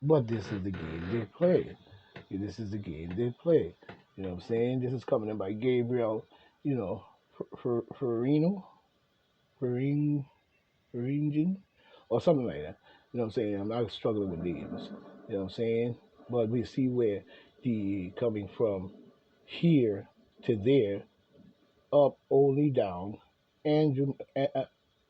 But this is the game they play. This is the game they play. You know what I'm saying? This is coming in by Gabriel, you know, Ferrino, Ferin, Feringin, or something like that. You know what I'm saying? I'm not struggling with names. You know what I'm saying? But we see where the coming from here to there, up, only down. Andrew,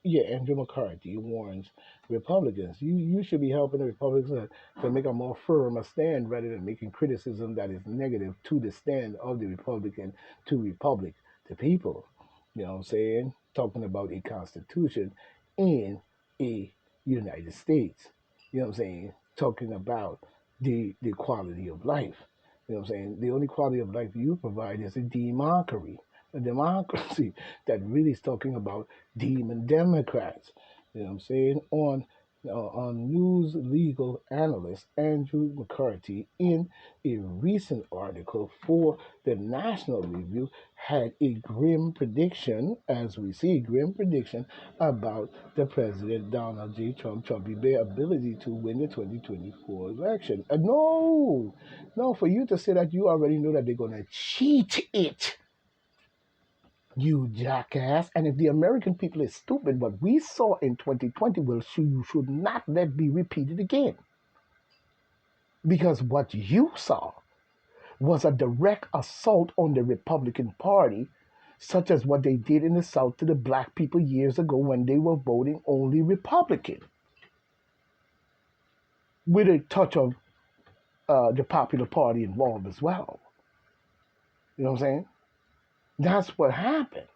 Andrew McCarthy warns Republicans, you should be helping the Republicans to make a more firm a stand rather than making criticism that is negative to the stand of the Republican to Republic, to people. You know what I'm saying? Talking about a constitution in a United States. You know what I'm saying? Talking about the quality of life. You know what I'm saying? The only quality of life you provide is a democracy that really is talking about demon Democrats. You know what I'm saying? On news legal analyst Andrew McCarthy in a recent article for the National Review had a grim prediction, as we see, grim prediction about the President Donald J. Trump's ability to win the 2024 election. No, no, for you to say that, you already know that they're going to cheat it, you jackass. And if the American people is stupid, what we saw in 2020 will show you should not let be repeated again. Because what you saw was a direct assault on the Republican Party, such as what they did in the South to the black people years ago when they were voting only Republican, with a touch of the popular party involved as well. You know what I'm saying? That's what happened.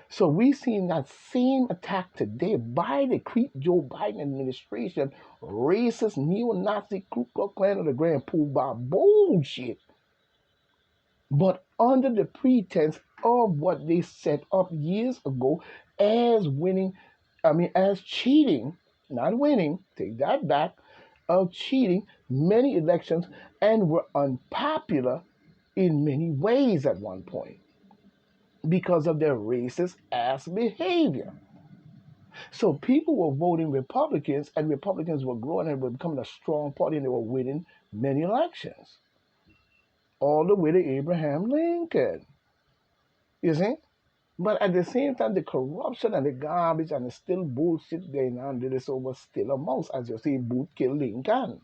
So we seen that same attack today by the Joe Biden administration, racist, neo-Nazi, Ku Klux Klan, of the Grand Poobah bullshit. But under the pretense of what they set up years ago as winning, as cheating, not winning, take that back, of cheating many elections and were unpopular in many ways at one point because of their racist ass behavior. So people were voting Republicans, and Republicans were growing and were becoming a strong party, and they were winning many elections, all the way to Abraham Lincoln. You see? But at the same time, the corruption and the garbage and the still bullshit going on, there is over still a mouse, as you say, boot kill Lincoln.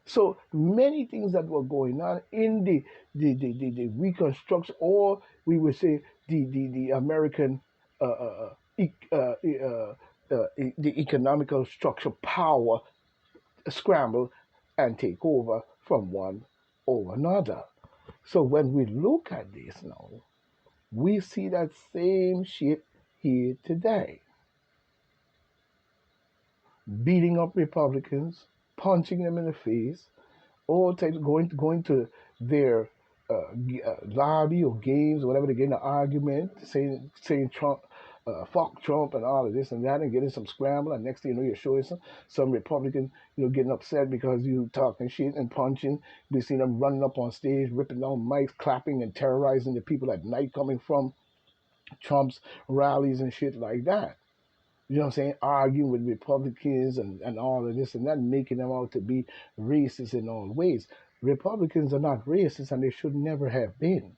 So many things that were going on in the reconstruction, or we would say the American uh, uh, the economical structure power scramble and take over from one over another. So when we look at this now, we see that same shit here today, beating up Republicans, punching them in the face, all types going to their lobby or games or whatever to get in an argument, saying Trump, fuck Trump and all of this and that, and getting some scramble. And next thing you know, you're showing some Republican, getting upset because you talking shit and punching. We seen them running up on stage, ripping down mics, clapping and terrorizing the people at night coming from Trump's rallies and shit like that. You know what I'm saying? Arguing with Republicans and all of this and that, making them out to be racist in all ways. Republicans are not racist and they should never have been.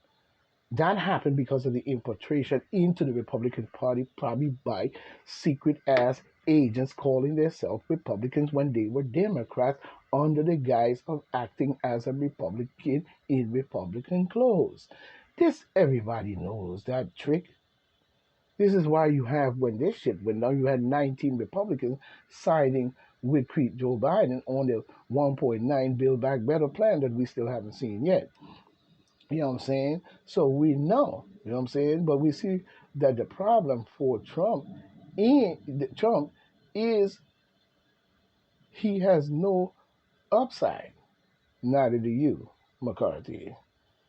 That happened because of the infiltration into the Republican Party, probably by secret ass agents calling themselves Republicans when they were Democrats under the guise of acting as a Republican in Republican clothes. This everybody knows that trick. This is why you have when now you had 19 Republicans siding with Joe Biden on the 1.9 Build Back Better plan that we still haven't seen yet. You know what I'm saying? So we know, you know what I'm saying? But we see that the problem for Trump is he has no upside. Neither do you, McCarthy.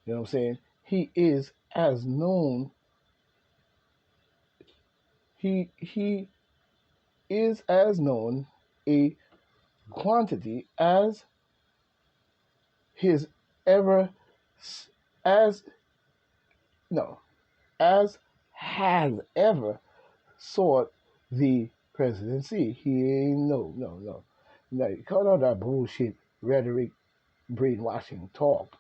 You know what I'm saying? He is as known. He is as known a quantity as his ever as no as has ever sought the presidency. He ain't no. Like, cut out that bullshit rhetoric, brainwashing talk.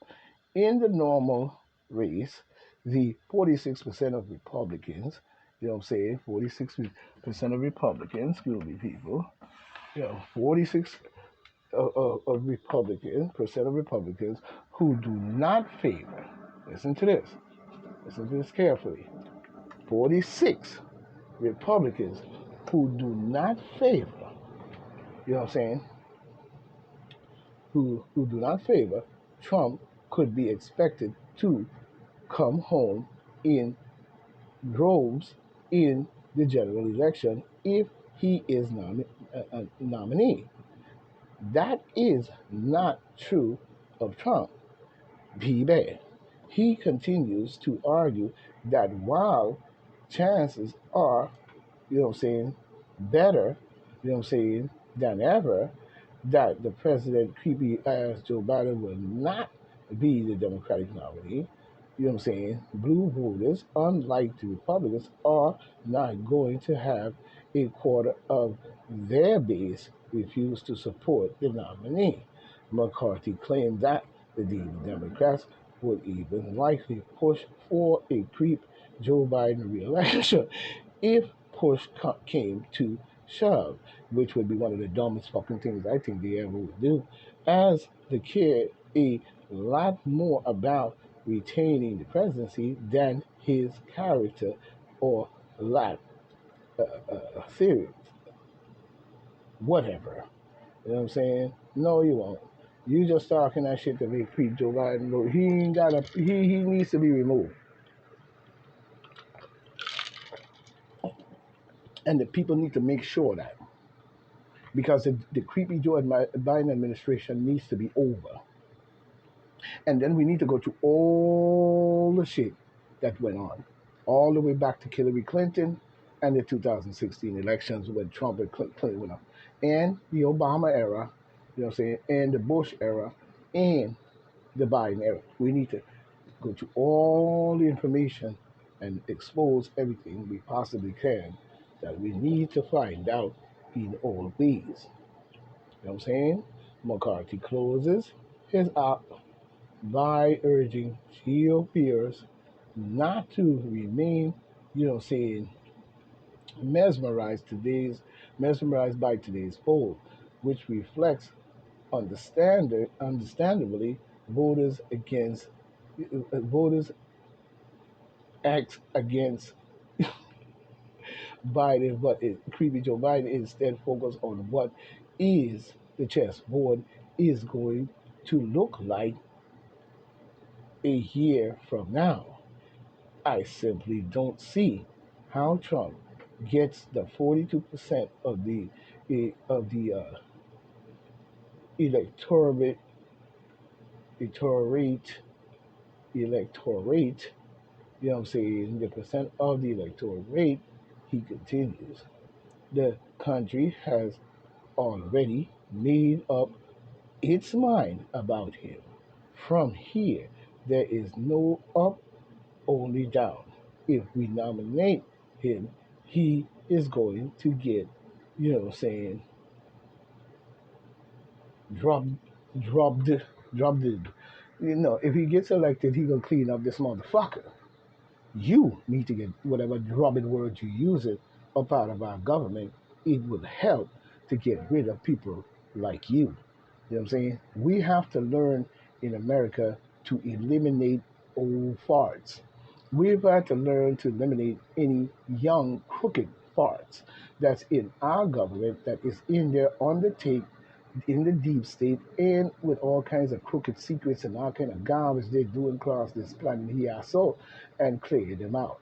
In the normal race, the 46% of Republicans, you know what I'm saying, 46% of Republicans, excuse me, people, 46 of Republicans, percent of Republicans who do not favor, listen to this carefully, 46 Republicans who do not favor, you know what I'm saying, who do not favor Trump could be expected to come home in droves in the general election if he is a nominee. That is not true of Trump. Be bad. He continues to argue that while chances are, you know what I'm saying, better, you know what I'm saying, than ever, that the president, creepy ass Joe Biden, will not be the Democratic nominee. You know what I'm saying? Blue voters, unlike the Republicans, are not going to have a quarter of their base refuse to support the nominee. McCarthy claimed that the Democrats would even likely push for a creep Joe Biden reelection if push came to shove, which would be one of the dumbest fucking things I think they ever would do, as they care a lot more about retaining the presidency than his character or lack theory, whatever. You know what I'm saying? No, you won't. You just talking that shit to make creep Joe Biden look. He ain't got a. He needs to be removed, and the people need to make sure that because the creepy Joe Biden administration needs to be over. And then we need to go to all the shit that went on, all the way back to Hillary Clinton and the 2016 elections when Trump and Clinton went up, and the Obama era, you know what I'm saying, and the Bush era, and the Biden era. We need to go to all the information and expose everything we possibly can that we need to find out in all these. You know what I'm saying? McCarthy closes his op by urging GOPers not to remain, you know, saying mesmerized by today's poll, which reflects understandably voters against voters act against Biden, but creepy Joe Biden instead focus on what is the chessboard is going to look like a year from now. I simply don't see how Trump gets the 42% of the electorate electorate electorate. You know what I'm saying? The percent of the electoral rate. He continues. The country has already made up its mind about him. From here, there is no up, only down. If we nominate him, he is going to get, you know what I'm saying, dropped, dropped, dropped. You know, if he gets elected, he gonna clean up this motherfucker. You need to get whatever drubbing word you use it up out of our government. It would help to get rid of people like you. You know what I'm saying? We have to learn in America to eliminate old farts. We've got to learn to eliminate any young, crooked farts that's in our government that is in there on the tape in the deep state and with all kinds of crooked secrets and all kind of garbage they do across this planet here so and clear them out.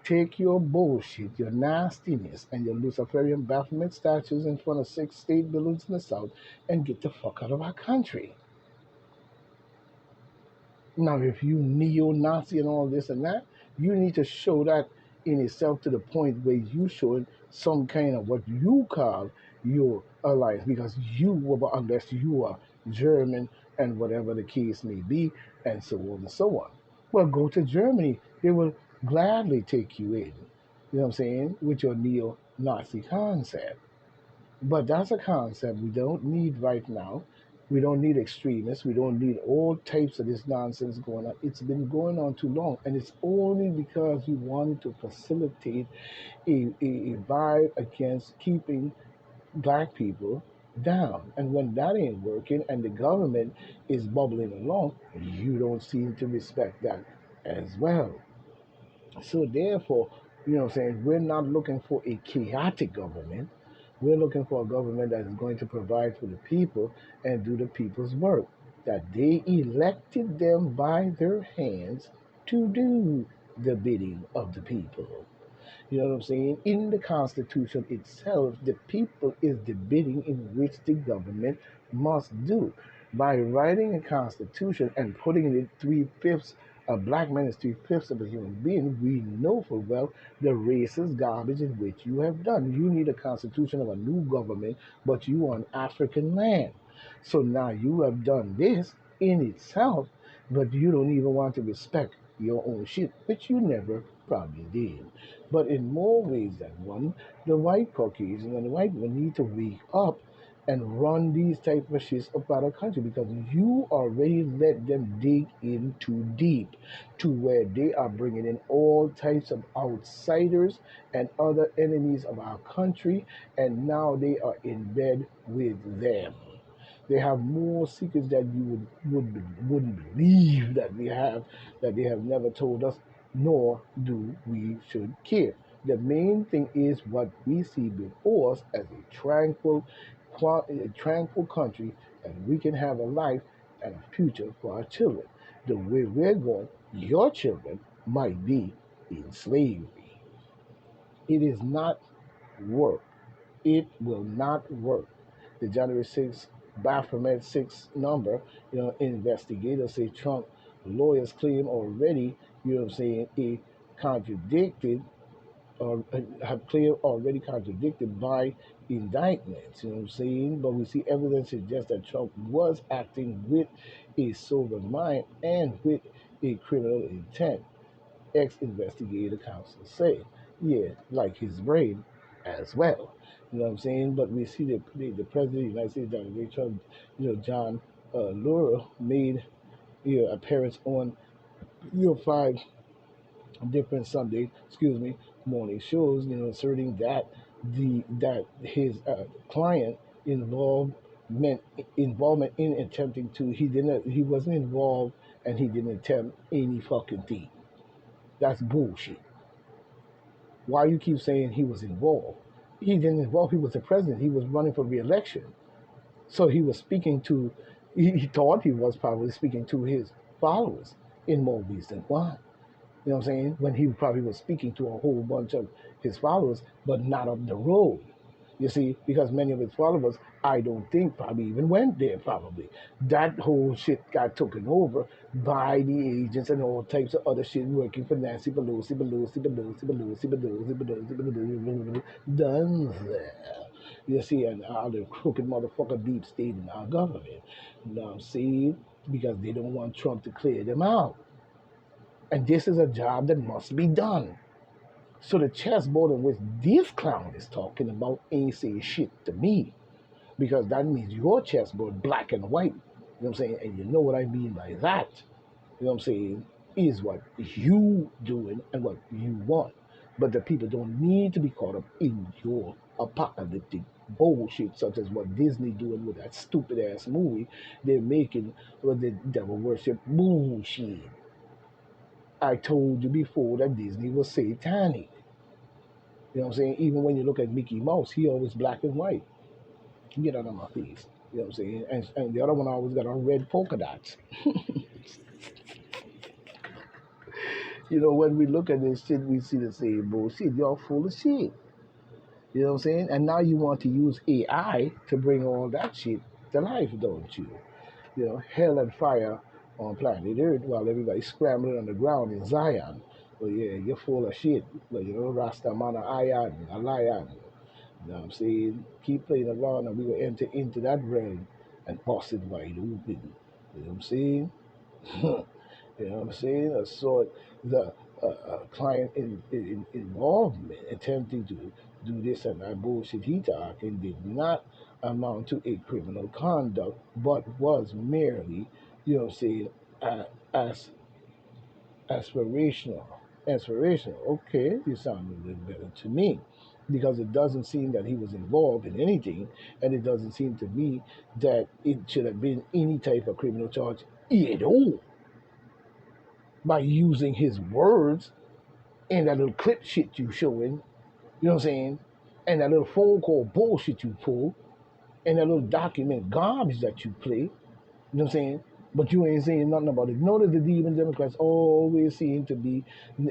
Take your bullshit, your nastiness, and your Luciferian Baphomet statues in front of 6 state buildings in the South and get the fuck out of our country. Now, if you neo-Nazi and all this and that, you need to show that in itself to the point where you showing some kind of what you call your alliance, because you were, unless you are German and whatever the case may be, and so on and so on. Well, go to Germany. They will gladly take you in. You know what I'm saying? With your neo-Nazi concept. But that's a concept we don't need right now. We don't need extremists. We don't need all types of this nonsense going on. It's been going on too long, and it's only because you wanted to facilitate a vibe against keeping black people down. And when that ain't working and the government is bubbling along, you don't seem to respect that as well. So therefore, what I'm saying, we're not looking for a chaotic government. We're looking for a government that is going to provide for the people and do the people's work. That they elected them by their hands to do the bidding of the people. You know what I'm saying? In the Constitution itself, the people is the bidding in which the government must do. By writing a constitution and putting it 3/5, a black man is 3/5 of a human being, we know for well the racist garbage in which you have done. You need a constitution of a new government, but you on African land. So now you have done this in itself, but you don't even want to respect your own shit, which you never probably did. But in more ways than one, the white Caucasian and the white men need to wake up and run these type of shits up out of the country because you already let them dig in too deep to where they are bringing in all types of outsiders and other enemies of our country, and now they are in bed with them. They have more secrets that you wouldn't believe that we have, that they have never told us, nor do we should care. The main thing is what we see before us as a tranquil country, and we can have a life and a future for our children. The way we're going, your children might be in slavery. It is not work. It will not work. The January 6th Baphomet 6 number, investigators say Trump lawyers claim already, it contradicted or have claimed already contradicted by indictments, But we see evidence suggests that Trump was acting with a sober mind and with a criminal intent, ex-investigator counsel say. Yeah, like his brain as well. But we see the President of the United States, Donald J. Trump, John Lura made appearance on 5 different morning shows, asserting that his client involvement involvement in attempting to he wasn't involved and he didn't attempt any fucking thing. That's bullshit. Why you keep saying he was involved? He didn't involve. He was the president. He was running for re-election. So he was speaking to. He thought he was probably speaking to his followers in more ways than one. You know what I'm saying? When he probably was speaking to a whole bunch of his followers, but not of the road. You see, because many of his followers, I don't think probably even went there probably. That whole shit got taken over by the agents and all types of other shit working for Nancy Pelosi, done there. You see, and all the crooked motherfucker deep state in our government. You know what I'm saying? Because they don't want Trump to clear them out. And this is a job that must be done. So the chessboard in which this clown is talking about ain't saying shit to me. Because that means your chessboard, black and white. You know what I'm saying? And you know what I mean by that. You know what I'm saying? Is what you doing and what you want. But the people don't need to be caught up in your apocalyptic bullshit, such as what Disney doing with that stupid ass movie they're making with the devil worship bullshit. I told you before that Disney was satanic. You know what I'm saying? Even when you look at Mickey Mouse, he always black and white. Get out of my face. You know what I'm saying? And the other one always got on red polka dots. When we look at this shit, we see the same bullshit. Y'all full of shit. You know what I'm saying? And now you want to use AI to bring all that shit to life, don't you? Hell and fire on planet Earth while everybody's scrambling on the ground in Zion. But yeah, you're full of shit. But Rastamana Ayan, a lion. You know what I'm saying? Keep playing around and we will enter into that realm and bust it wide open. You know what I'm saying? You know what I'm saying? The client involvement, attempting to do this and that bullshit he talking did not amount to a criminal conduct, but was merely, saying, uh, as aspirational. Aspirational. Okay, you sound a little better to me. Because it doesn't seem that he was involved in anything, and it doesn't seem to me that it should have been any type of criminal charge at all by using his words and that little clip shit you showing, you know what I'm saying? And that little phone call bullshit you pull, and that little document garbage that you play. You know what I'm saying? But you ain't saying nothing about it. Notice the even Democrats always seem to be,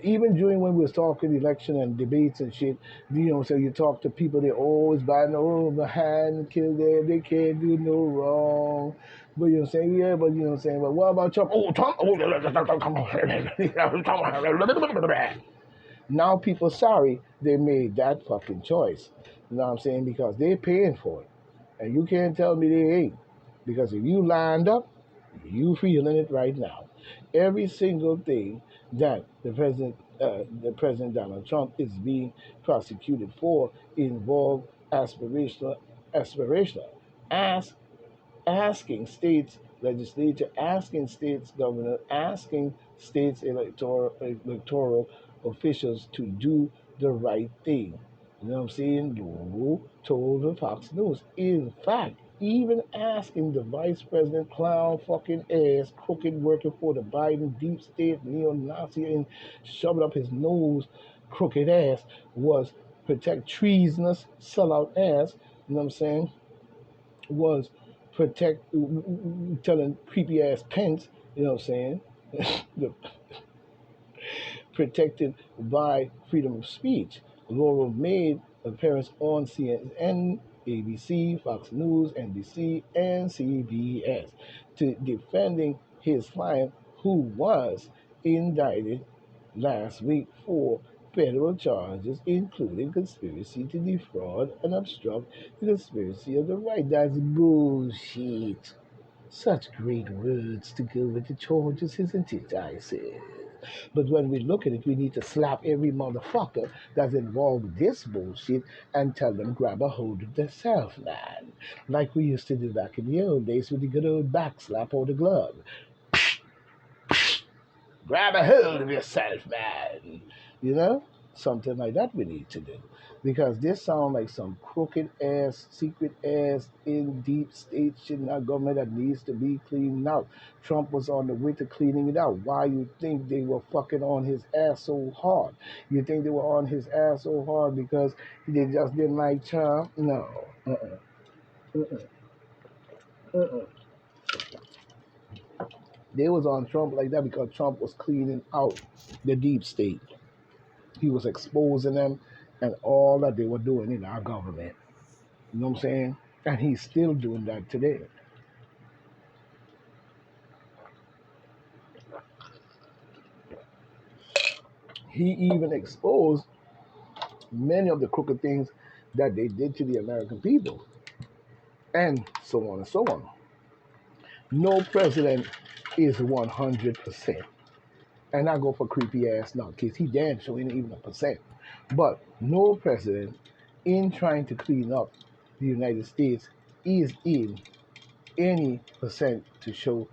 even during when we was talking election and debates and shit, so you talk to people, they always behind, kill them, they can't do no wrong. But you know what I'm saying? Yeah, but you know what I'm saying? But what about Trump? Oh, Trump! Now people sorry they made that fucking choice. You know what I'm saying? Because they're paying for it. And you can't tell me they ain't. Because if you lined up, you feeling it right now. Every single thing that the President Donald Trump is being prosecuted for involve aspirational. Ask asking states legislature, asking states governor, asking states electoral officials to do the right thing. You know what I'm saying? Lulu told the Fox News. In fact, even asking the vice president clown fucking ass crooked working for the Biden deep state neo-Nazi and shoved up his nose crooked ass was protect treasonous sellout ass, you know what I'm saying, was protect telling creepy ass Pence, you know what I'm saying, the, protected by freedom of speech. Laurel made appearance on CNN, ABC, Fox News, NBC, and CBS to defending his client who was indicted last week for federal charges, including conspiracy to defraud and obstruct the conspiracy of the right. That's bullshit. Such great words to go with the charges, isn't it? I said. But when we look at it, we need to slap every motherfucker that's involved with this bullshit and tell them grab a hold of themselves, man. Like we used to do back in the old days with the good old back slap or the glove. Grab a hold of yourself, man. You know? Something like that we need to do. Because this sounds like some crooked ass, secret ass, in deep state shit in our government that needs to be cleaned out. Trump was on the way to cleaning it out. Why you think they were fucking on his ass so hard? You think they were on his ass so hard because they just didn't like Trump? No. Uh-uh. Uh-uh. They was on Trump like that because Trump was cleaning out the deep state. He was exposing them and all that they were doing in our government. You know what I'm saying? And he's still doing that today. He even exposed many of the crooked things that they did to the American people, and so on and so on. No president is 100%. And I go for creepy ass now, because he damn sure ain't even a percent. But no president in trying to clean up the United States is in any percent to show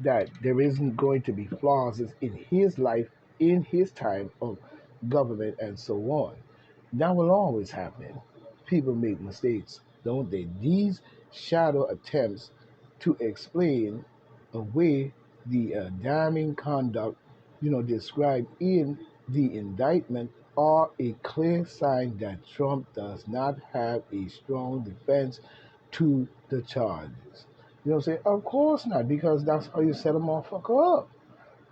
that there isn't going to be flaws in his life, in his time of government, and so on. That will always happen. People make mistakes, don't they? These shadow attempts to explain away the damning conduct, described in the indictment are a clear sign that Trump does not have a strong defense to the charges. You know what I'm saying? Of course not, because that's how you set a motherfucker up.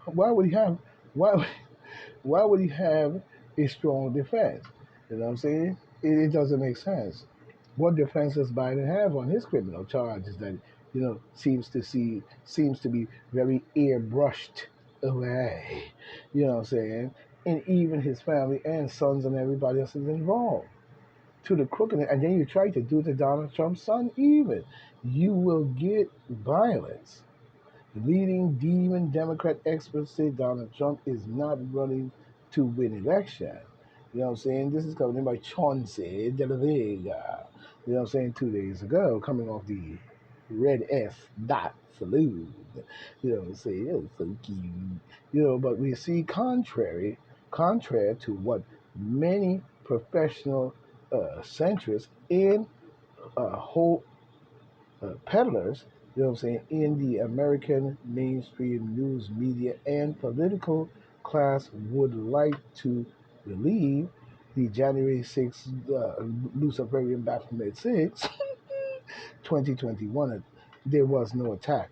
Why would he have why why would he have a strong defense? You know what I'm saying? It doesn't make sense. What defense does Biden have on his criminal charges that seems to be very airbrushed away? You know what I'm saying? And even his family and sons and everybody else is involved to the crookedness, and then you try to do to Donald Trump's son even. You will get violence. Leading demon Democrat experts say Donald Trump is not running to win election. You know what I'm saying? This is coming in by Chauncey De La Vega. You know what I'm saying? 2 days ago, coming off the Red F dot salute. You know what I'm saying? It was so cute. You know, but we see contrary to what many professional centrists and whole peddlers, you know what I'm saying, in the American mainstream news media and political class would like to believe the January 6th Luciferian Baphomet 6, 2021, there was no attack.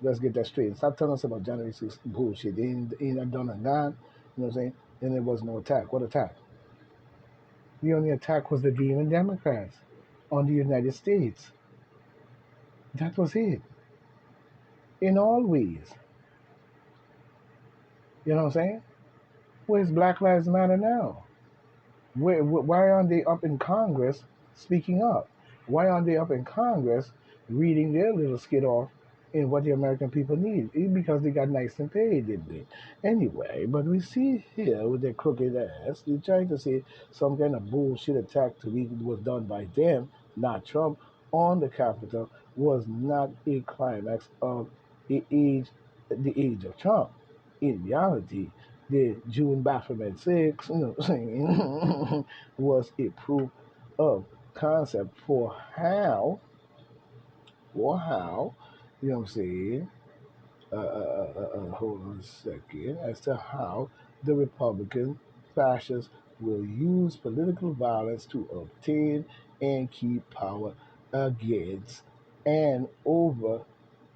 Let's get that straight. Stop telling us about January 6th bullshit. They ain't done and gone. You know what I'm saying? Then there was no attack. What attack? The only attack was the demon Democrats on the United States. That was it. In all ways. You know what I'm saying? Where's Black Lives Matter now? Why aren't they up in Congress speaking up? Why aren't they up in Congress reading their little skit off in what the American people need? Because they got nice and paid, didn't they? Anyway, but we see here with their crooked ass, they're trying to say some kind of bullshit attack to be was done by them, not Trump, on the Capitol was not a climax of the age of Trump. In reality, the June Baphomet 6, you know what I'm saying, was a proof of concept for how, you know what I'm saying, hold on a second, as to how the Republican fascists will use political violence to obtain and keep power against and over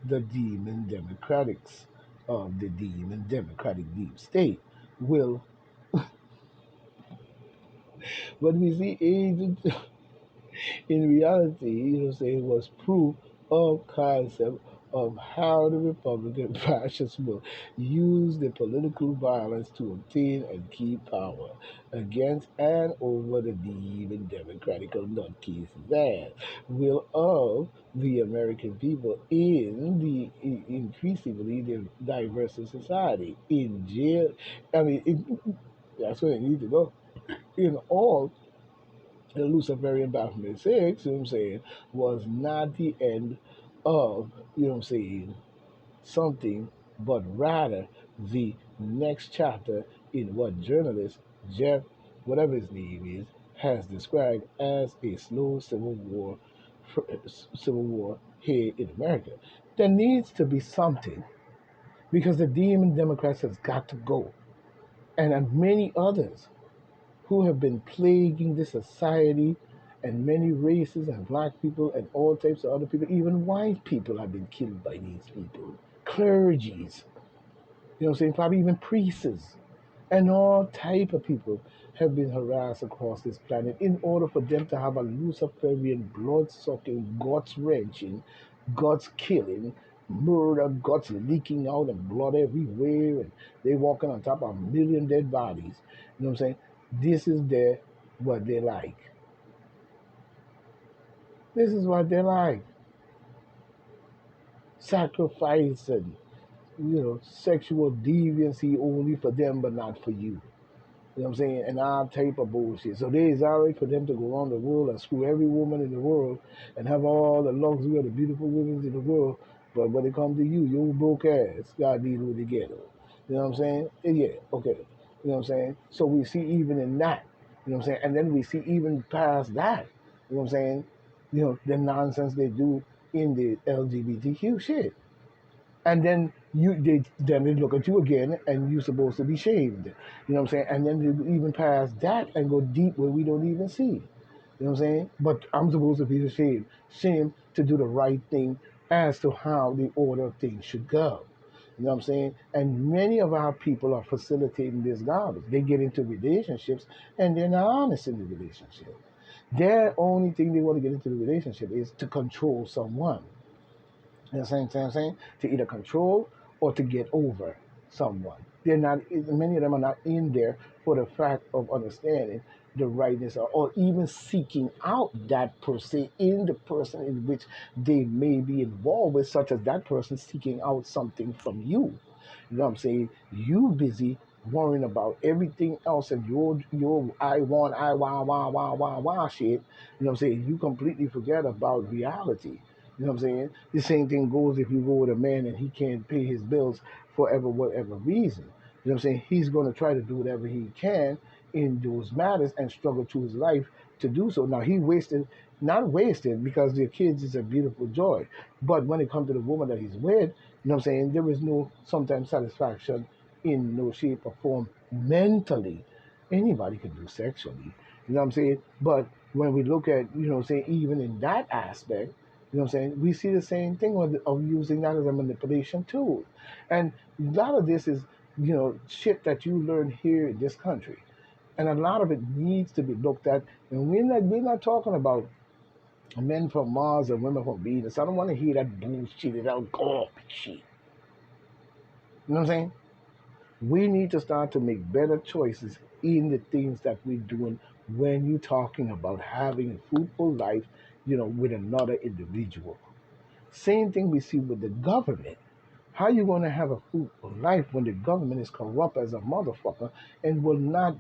the demon democratics of the demon democratic deep state will. But we see agents in reality, you know, saying was proof of concept of how the Republican fascists will use the political violence to obtain and keep power against and over the demon democratic nutcases that will of the American people in the increasingly diverse society in jail. I mean, that's where they need to go in all the Luciferian Baphomet 6, you know what I'm saying, was not the end of, you know what I'm saying, something, but rather the next chapter in what journalist Jeff, whatever his name is, has described as a slow civil war here in America. There needs to be something because the demon Democrats has got to go. And many others who have been plaguing this society, and many races and black people and all types of other people, even white people have been killed by these people. Clergies, you know what I'm saying, probably even priests, and all type of people have been harassed across this planet in order for them to have a Luciferian, blood-sucking, guts-wrenching, guts-killing, murder, guts leaking out and blood everywhere, and they walking on top of a million dead bodies. You know what I'm saying? This is what they like. This is what they like. Sacrificing, sexual deviancy only for them but not for you. You know what I'm saying? And all type of bullshit. So they is alright for them to go around the world and screw every woman in the world and have all the luxury of the beautiful women in the world. But when it comes to you, you broke ass, God deal with the ghetto. You know what I'm saying? Yeah, okay. You know what I'm saying? So we see even in that, you know what I'm saying? And then we see even past that, you know what I'm saying? The nonsense they do in the LGBTQ shit. And then they look at you again and you're supposed to be shamed. You know what I'm saying? And then they even pass that and go deep where we don't even see. You know what I'm saying? But I'm supposed to be ashamed. Shame to do the right thing as to how the order of things should go. You know what I'm saying? And many of our people are facilitating this garbage. They get into relationships and they're not honest in the relationship. Their only thing they want to get into the relationship is to control someone. You know what I'm saying? To either control or to get over someone. They're not. Many of them are not in there for the fact of understanding the rightness or even seeking out that per se in the person in which they may be involved with, such as that person seeking out something from you. You know what I'm saying? You busy worrying about everything else and your I want shit, you know what I'm saying? You completely forget about reality. You know what I'm saying? The same thing goes if you go with a man and he can't pay his bills for ever whatever reason. You know what I'm saying? He's gonna try to do whatever he can in those matters and struggle to his life to do so. Now he wasted not wasted because their kids is a beautiful joy. But when it comes to the woman that he's with, you know what I'm saying, there is no sometimes satisfaction in no shape or form mentally. Anybody can do sexually. You know what I'm saying? But when we look at, you know, say even in that aspect, you know what I'm saying, we see the same thing of using that as a manipulation tool. And a lot of this is, you know, shit that you learn here in this country. And a lot of it needs to be looked at. And we're not talking about men from Mars and women from Venus. I don't want to hear that bullshit out garbage shit. You know what I'm saying? We need to start to make better choices in the things that we're doing when you're talking about having a fruitful life, you know, with another individual. Same thing we see with the government. How you going to have a fruitful life when the government is corrupt as a motherfucker and will not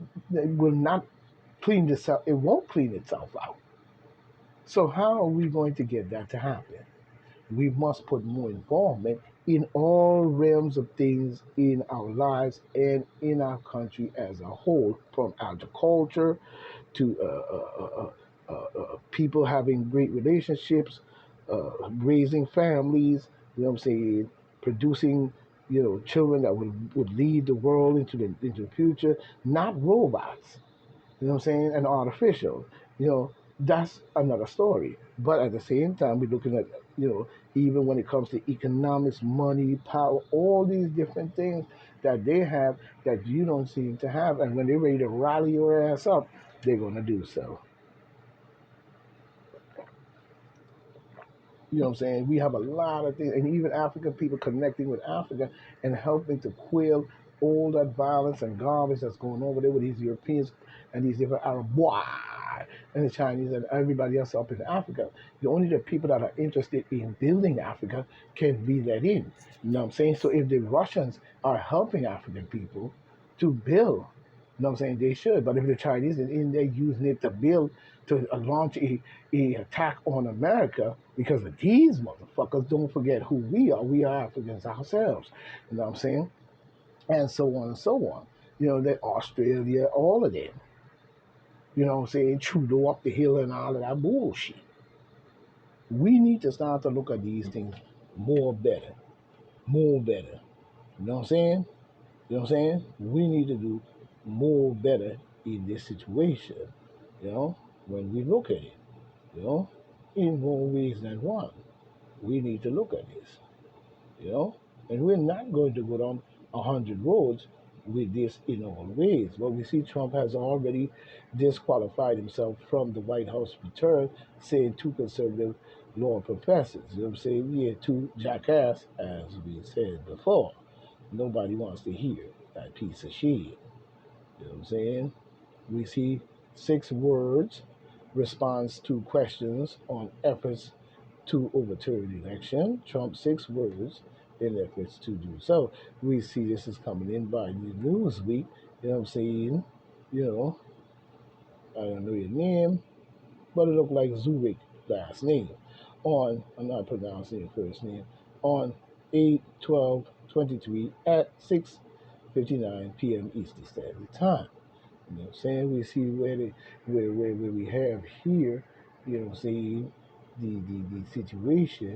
clean this up? It won't clean itself out. So how are we going to get that to happen? We must put more involvement in all realms of things in our lives and in our country as a whole, from agriculture to people having great relationships, raising families, you know what I'm saying, producing, you know, children that would lead the world into the future, not robots. You know what I'm saying? And artificial. You know, that's another story. But at the same time, we're looking at, you know, even when it comes to economics, money, power, all these different things that they have that you don't seem to have. And when they're ready to rally your ass up, they're going to do so. You know what I'm saying? We have a lot of things, and even African people connecting with Africa and helping to quell all that violence and garbage that's going on over there with these Europeans and these different Arab boy and the Chinese and everybody else up in Africa. Only the people that are interested in building Africa can be let in. You know what I'm saying? So if the Russians are helping African people to build, you know what I'm saying, they should. But if the Chinese are in there using it to build to launch a attack on America because of these motherfuckers, don't forget who we are. We are Africans ourselves. You know what I'm saying? And so on and so on. You know, that Australia, all of them. You know what I'm saying? Trudeau up the hill and all of that bullshit. We need to start to look at these things more better. More better. You know what I'm saying? You know what I'm saying? We need to do more better in this situation. You know, when we look at it, you know, in more ways than one. We need to look at this, you know, and we're not going to go down 100 roads with this in all ways. But we see Trump has already disqualified himself from the White House return, saying two conservative law professors. You know what I'm saying? Yeah, two jackass, as we said before. Nobody wants to hear that piece of shit. You know what I'm saying? We see 6 words response to questions on efforts to overturn the election. Trump 6 words in efforts to do so. We see this is coming in by the Newsweek. You know what I'm saying? You know, I don't know your name, but it looked like Zurich last name. I'm not pronouncing your first name, on 8/12/23 at 6:59 p.m. Eastern Standard Time. You know what I'm saying? We see where we have here, you know what I'm saying, the situation